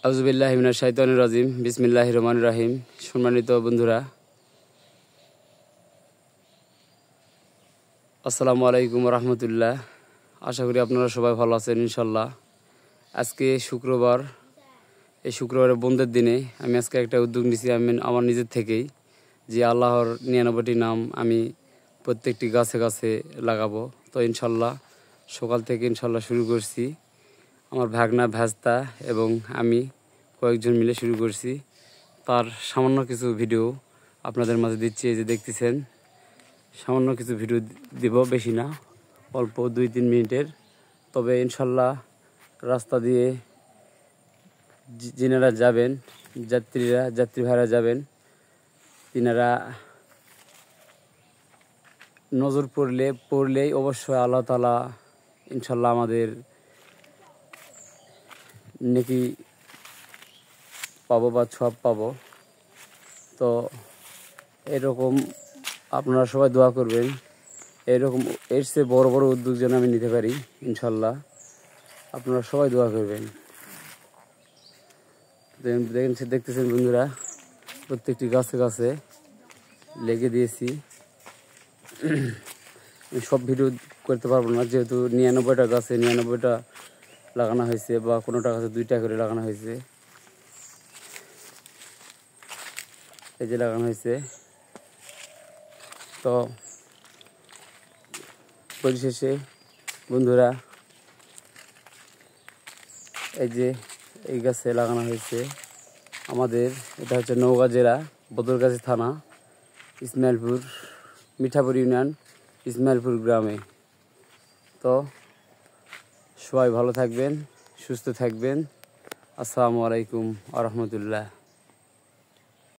আউযুবিল্লাহি মিনাশ শাইতানির রাজিম বিসমিল্লাহির রহমানির রহিম। সম্মানিত বন্ধুরা, আসসালামু আলাইকুম ওয়া রাহমাতুল্লাহ। আশা করি আপনারা সবাই ভালো আছেন ইনশাল্লাহ। আজকে শুক্রবার, এই শুক্রবারের বন্ধের দিনে আমি আজকে একটা উদ্যোগ নিয়েছি আমি আমার নিজের থেকেই, যে আল্লাহর 99টি নাম আমি প্রত্যেকটি গাছে গাছে লাগাবো। তো ইনশাল্লাহ সকাল থেকে ইনশাল্লাহ শুরু করছি। আমার ভাগনা ভাজতা এবং আমি কয়েকজন মিলে শুরু করছি। তার সামান্য কিছু ভিডিও আপনাদের মাঝে দিচ্ছি। এই যে দেখতেছেন, সামান্য কিছু ভিডিও দিব, বেশি না, অল্প 2-3 মিনিটের। তবে ইনশাল্লাহ রাস্তা দিয়ে যিনারা যাবেন, যাত্রী ভাইরা যাবেন, তিনারা নজর পড়লেই অবশ্যই আল্লাহ তাআলা ইনশাল্লাহ আমাদের নেকি পাবো বা সওয়াব পাবো। তো এরকম আপনারা সবাই দোয়া করবেন, এরকম এর চেয়ে বড় বড় উদ্যোগ যেন আমি নিতে পারি ইনশাল্লাহ। আপনারা সবাই দোয়া করবেন। দেখতেছেন বন্ধুরা, প্রত্যেকটি গাছে গাছে লেগে দিয়েছি। সব ভিডিও করতে পারবো না, যেহেতু 99টা গাছে 99টা লাগানো হয়েছে, বা কোনোটা গাছে 2টা করে লাগানো হয়েছে। এই যে লাগানো হয়েছে। তো পরিশেষে বন্ধুরা, এই যে এই গাছে লাগানো হয়েছে আমাদের, এটা হচ্ছে নওগাঁ জেলা বদরগাছি থানা, ইসমাইলপুর, মিঠাপুর ইউনিয়ন, ইসমাইলপুর গ্রামে। তো সবাই ভালো থাকবেন, সুস্থ থাকবেন। আসসালামু আলাইকুম ওয়া রাহমাতুল্লাহ।